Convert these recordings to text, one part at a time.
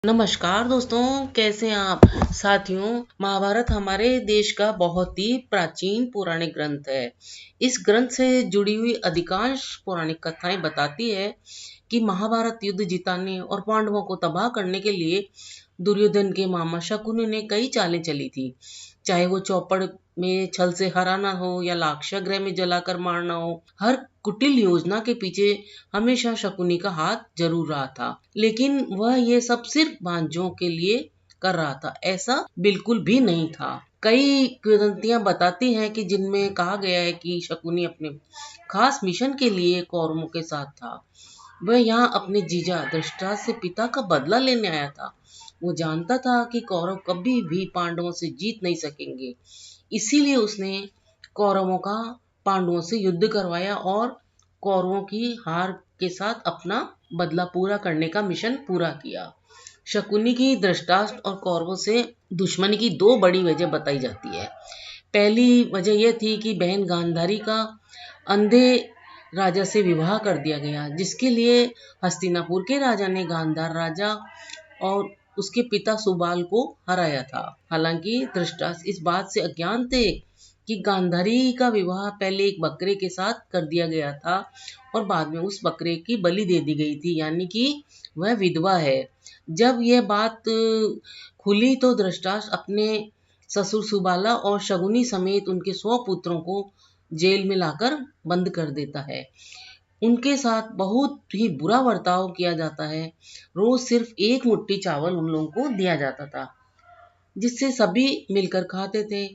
नमस्कार दोस्तों, कैसे हैं आप साथियों। महाभारत हमारे देश का बहुत ही प्राचीन पौराणिक ग्रंथ है। इस ग्रंथ से जुड़ी हुई अधिकांश पौराणिक कथाएं बताती है कि महाभारत युद्ध जिताने और पांडवों को तबाह करने के लिए दुर्योधन के मामा शकुनि ने कई चालें चली थी। चाहे वो चौपड़ में छल से हराना हो या लाक्षागृह में जलाकर मारना हो, हर कुटिल योजना के पीछे हमेशा शकुनि का हाथ जरूर रहा था। लेकिन वह ये सब सिर्फ भांजों के लिए कर रहा था, ऐसा बिल्कुल भी नहीं था। कई किंवदंतियां बताती हैं कि जिनमें कहा गया है कि शकुनि अपने खास मिशन के लिए कौरवों के साथ था। वह यहाँ अपने जीजा धृतराष्ट्र से पिता का बदला लेने आया था। वो जानता था कि कौरव कभी भी पांडवों से जीत नहीं सकेंगे, इसीलिए उसने कौरवों का पांडवों से युद्ध करवाया और कौरवों की हार के साथ अपना बदला पूरा करने का मिशन पूरा किया। शकुनि की धृतराष्ट्र और कौरवों से दुश्मनी की दो बड़ी वजह बताई जाती है। पहली वजह यह थी कि बहन गांधारी का अंधे राजा से विवाह कर दिया गया, जिसके लिए हस्तिनापुर के राजा ने गांधार राजा और उसके पिता सुबाल को हराया था। हालांकि धृतराष्ट्र इस बात से अज्ञान थे कि गांधारी का विवाह पहले एक बकरे के साथ कर दिया गया था और बाद में उस बकरे की बलि दे दी गई थी, यानी कि वह विधवा है। जब यह बात खुली तो धृतराष्ट्र अपने ससुर सुबाला और शकुनि समेत उनके 100 पुत्रों को जेल में लाकर बंद कर देता है। उनके साथ बहुत ही बुरा बर्ताव किया जाता है। रोज सिर्फ एक मुट्ठी चावल उन लोगों को दिया जाता था, जिससे सभी मिलकर खाते थे।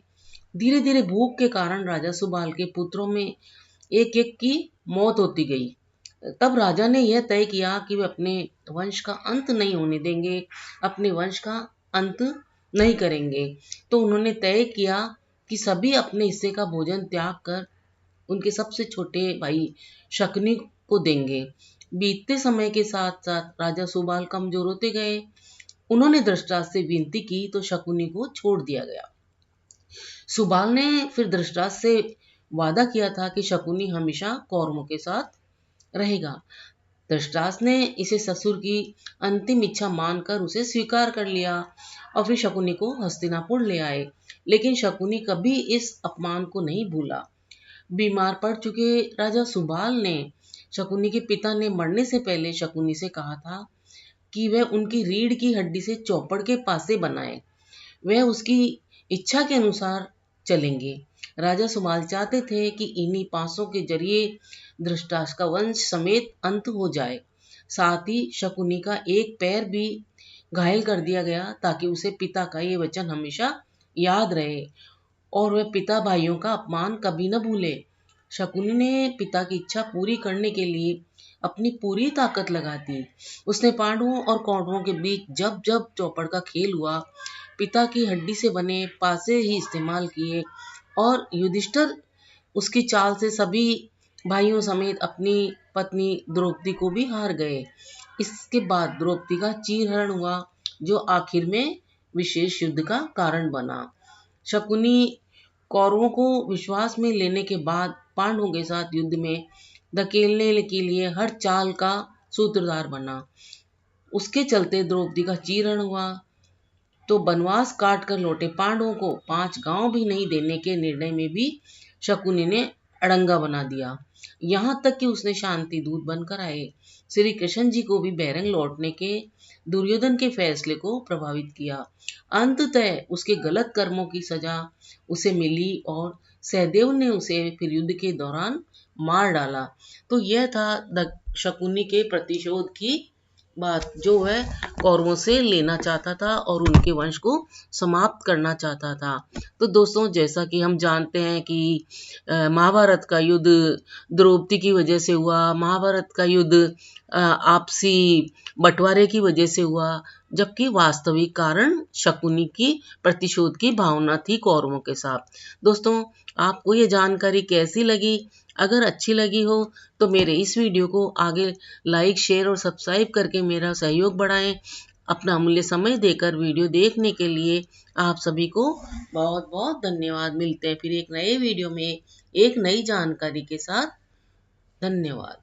धीरे धीरे भूख के कारण राजा सुबाल के पुत्रों में एक एक की मौत होती गई। तब राजा ने यह तय किया कि वे अपने वंश का अंत नहीं होने देंगे, अपने वंश का अंत नहीं करेंगे। तो उन्होंने तय किया कि सभी अपने हिस्से का भोजन त्याग कर उनके सबसे छोटे भाई शकुनि को देंगे। बीतते समय के साथ साथ राजा सुबाल कमजोर होते गए। उन्होंने धृतराष्ट्र से विनती की तो शकुनि को छोड़ दिया गया। सुबाल ने फिर धृतराष्ट्र से वादा किया था कि शकुनि हमेशा कौरवों के साथ रहेगा। धृतराष्ट्र ने इसे ससुर की अंतिम इच्छा मानकर उसे स्वीकार कर लिया और फिर शकुनि को हस्तिनापुर ले आए। लेकिन शकुनि कभी इस अपमान को नहीं भूला। बीमार पड़ चुके राजा सुबाल ने शकुनि के पिता ने मरने से पहले शकुनि से कहा था कि वह उनकी रीढ़ की हड्डी से चौपड़ के पासे बनाए। वह उसकी इच्छा के अनुसार चलेंगे। राजा सुबाल चाहते थे कि इन्हीं पासों के जरिए धृतराष्ट्र का वंश समेत अंत हो जाए। साथ ही शकुनि का एक पैर भी घायल कर दिया गया ताकि उसे पिता का ये वचन हमेशा याद रहे और वह पिता भाइयों का अपमान कभी न भूले। शकुनि ने पिता की इच्छा पूरी करने के लिए अपनी पूरी ताकत लगा दी। उसने पांडवों और कौरवों के बीच जब जब चौपड़ का खेल हुआ, पिता की हड्डी से बने पासे ही इस्तेमाल किए और युधिष्ठिर उसकी चाल से सभी भाइयों समेत अपनी पत्नी द्रौपदी को भी हार गए। इसके बाद द्रौपदी का चीरहरण हुआ, जो आखिर में विशेष युद्ध का कारण बना। शकुनि कौरवों को विश्वास में लेने के बाद पांडवों के साथ युद्ध में धकेलने के लिए हर चाल का सूत्रधार बना। उसके चलते द्रौपदी का चीरहरण हुआ। तो बनवास काट कर लौटे पांडवों को 5 गांव भी नहीं देने के निर्णय में भी शकुनि ने अड़ंगा बना दिया। यहाँ तक कि उसने शांति दूत बनकर आए श्री कृष्ण जी को भी बैरंग लौटने के दुर्योधन के फैसले को प्रभावित किया। अंततः उसके गलत कर्मों की सजा उसे मिली और सहदेव ने उसे फिर युद्ध के दौरान मार डाला। तो यह था शकुनि के प्रतिशोध की बात, जो वह कौरवों से लेना चाहता था और उनके वंश को समाप्त करना चाहता था। तो दोस्तों, जैसा कि हम जानते हैं कि महाभारत का युद्ध द्रौपदी की वजह से हुआ, महाभारत का युद्ध आपसी बंटवारे की वजह से हुआ, जबकि वास्तविक कारण शकुनि की प्रतिशोध की भावना थी कौरवों के साथ। दोस्तों, आपको ये जानकारी कैसी लगी? अगर अच्छी लगी हो तो मेरे इस वीडियो को आगे लाइक, शेयर और सब्सक्राइब करके मेरा सहयोग बढ़ाएं। अपना अमूल्य समय देकर वीडियो देखने के लिए आप सभी को बहुत बहुत धन्यवाद। मिलते हैं फिर एक नए वीडियो में एक नई जानकारी के साथ। धन्यवाद।